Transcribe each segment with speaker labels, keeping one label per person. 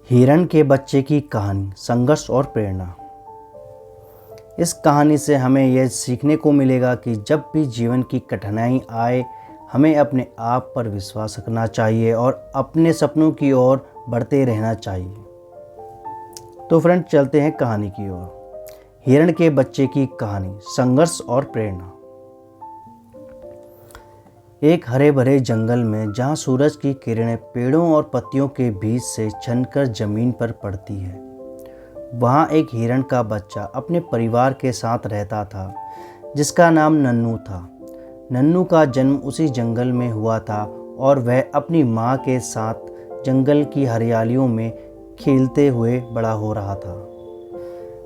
Speaker 1: हिरण के बच्चे की कहानी, संघर्ष और प्रेरणा। इस कहानी से हमें यह सीखने को मिलेगा कि जब भी जीवन की कठिनाई आए, हमें अपने आप पर विश्वास रखना चाहिए और अपने सपनों की ओर बढ़ते रहना चाहिए। तो फ्रेंड, चलते हैं कहानी की ओर। हिरण के बच्चे की कहानी, संघर्ष और प्रेरणा। एक हरे भरे जंगल में, जहाँ सूरज की किरणें पेड़ों और पत्तियों के बीच से छनकर जमीन पर पड़ती है, वहाँ एक हिरण का बच्चा अपने परिवार के साथ रहता था, जिसका नाम नन्नू था। नन्नू का जन्म उसी जंगल में हुआ था और वह अपनी माँ के साथ जंगल की हरियालियों में खेलते हुए बड़ा हो रहा था।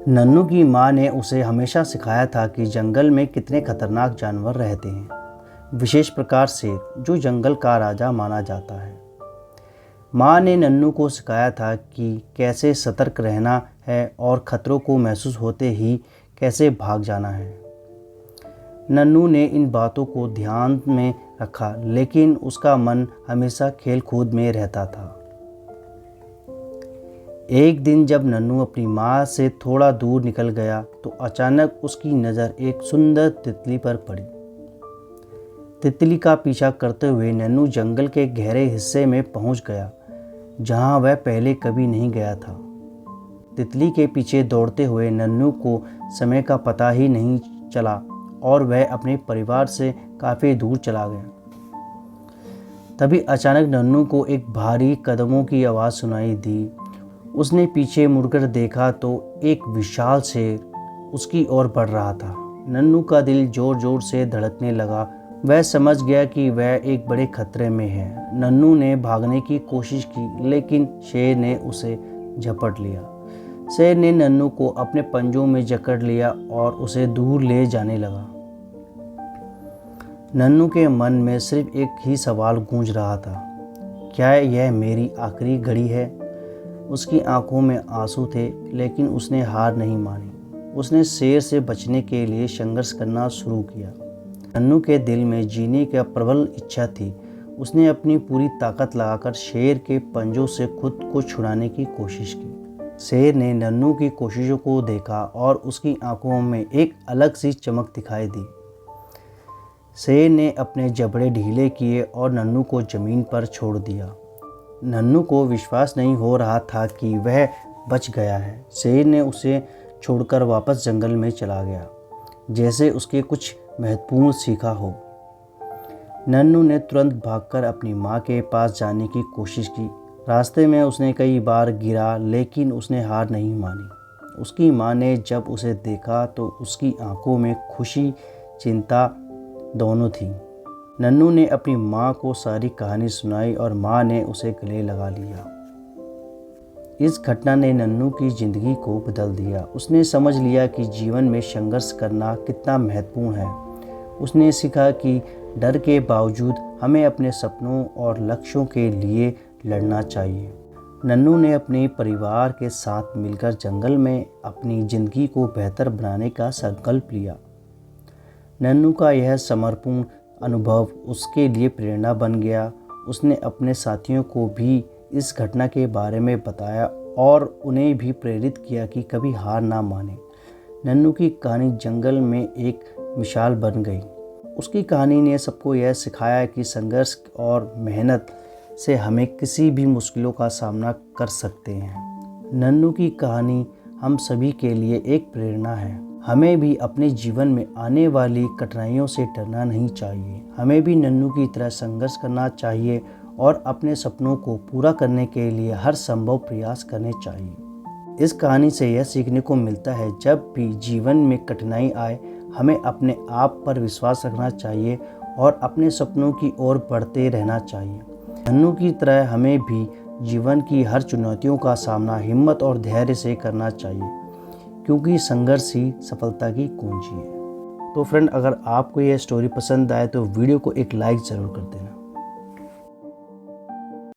Speaker 1: नन्नू की माँ ने उसे हमेशा सिखाया था कि जंगल में कितने खतरनाक जानवर रहते हैं, विशेष प्रकार शेर, जो जंगल का राजा माना जाता है। माँ ने नन्नू को सिखाया था कि कैसे सतर्क रहना है और खतरों को महसूस होते ही कैसे भाग जाना है। नन्नू ने इन बातों को ध्यान में रखा, लेकिन उसका मन हमेशा खेल कूद में रहता था। एक दिन जब नन्नू अपनी माँ से थोड़ा दूर निकल गया, तो अचानक उसकी नज़र एक सुंदर तितली पर पड़ी। तितली का पीछा करते हुए नन्नू जंगल के गहरे हिस्से में पहुंच गया, जहां वह पहले कभी नहीं गया था। तितली के पीछे दौड़ते हुए नन्नू को समय का पता ही नहीं चला और वह अपने परिवार से काफ़ी दूर चला गया। तभी अचानक नन्नू को एक भारी कदमों की आवाज़ सुनाई दी। उसने पीछे मुड़कर देखा तो एक विशाल शेर उसकी ओर बढ़ रहा था। नन्नू का दिल जोर जोर से धड़कने लगा। वह समझ गया कि वह एक बड़े खतरे में है। नन्नू ने भागने की कोशिश की, लेकिन शेर ने उसे झपट लिया। शेर ने नन्नू को अपने पंजों में जकड़ लिया और उसे दूर ले जाने लगा। नन्नू के मन में सिर्फ एक ही सवाल गूंज रहा था, क्या यह मेरी आखिरी घड़ी है? उसकी आंखों में आंसू थे, लेकिन उसने हार नहीं मानी। उसने शेर से बचने के लिए संघर्ष करना शुरू किया। नन्नू के दिल में जीने की प्रबल इच्छा थी। उसने अपनी पूरी ताकत लगाकर शेर के पंजों से खुद को छुड़ाने की कोशिश की। शेर ने नन्नू की कोशिशों को देखा और उसकी आंखों में एक अलग सी चमक दिखाई दी। शेर ने अपने जबड़े ढीले किए और नन्नू को ज़मीन पर छोड़ दिया। नन्नू को विश्वास नहीं हो रहा था कि वह बच गया है। शेर ने उसे छोड़कर वापस जंगल में चला गया, जैसे उसके कुछ महत्वपूर्ण सीखा हो। नन्नू ने तुरंत भागकर अपनी माँ के पास जाने की कोशिश की। रास्ते में उसने कई बार गिरा, लेकिन उसने हार नहीं मानी। उसकी माँ ने जब उसे देखा तो उसकी आंखों में खुशी, चिंता दोनों थी। नन्नू ने अपनी माँ को सारी कहानी सुनाई और माँ ने उसे गले लगा लिया। इस घटना ने नन्नू की ज़िंदगी को बदल दिया। उसने समझ लिया कि जीवन में संघर्ष करना कितना महत्वपूर्ण है। उसने सीखा कि डर के बावजूद हमें अपने सपनों और लक्ष्यों के लिए लड़ना चाहिए। नन्नू ने अपने परिवार के साथ मिलकर जंगल में अपनी ज़िंदगी को बेहतर बनाने का संकल्प लिया। नन्नू का यह समर्पण अनुभव उसके लिए प्रेरणा बन गया। उसने अपने साथियों को भी इस घटना के बारे में बताया और उन्हें भी प्रेरित किया कि कभी हार ना माने। नन्नू की कहानी जंगल में एक मिसाल बन गई। उसकी कहानी ने सबको यह सिखाया कि संघर्ष और मेहनत से हमें किसी भी मुश्किलों का सामना कर सकते हैं। नन्नू की कहानी हम सभी के लिए एक प्रेरणा है। हमें भी अपने जीवन में आने वाली कठिनाइयों से डरना नहीं चाहिए। हमें भी नन्नू की तरह संघर्ष करना चाहिए और अपने सपनों को पूरा करने के लिए हर संभव प्रयास करने चाहिए। इस कहानी से यह सीखने को मिलता है, जब भी जीवन में कठिनाई आए, हमें अपने आप पर विश्वास रखना चाहिए और अपने सपनों की ओर बढ़ते रहना चाहिए। नन्नू की तरह हमें भी जीवन की हर चुनौतियों का सामना हिम्मत और धैर्य से करना चाहिए, क्योंकि संघर्ष ही सफलता की कुंजी है। तो फ्रेंड, अगर आपको यह स्टोरी पसंद आए तो वीडियो को एक लाइक ज़रूर कर देना।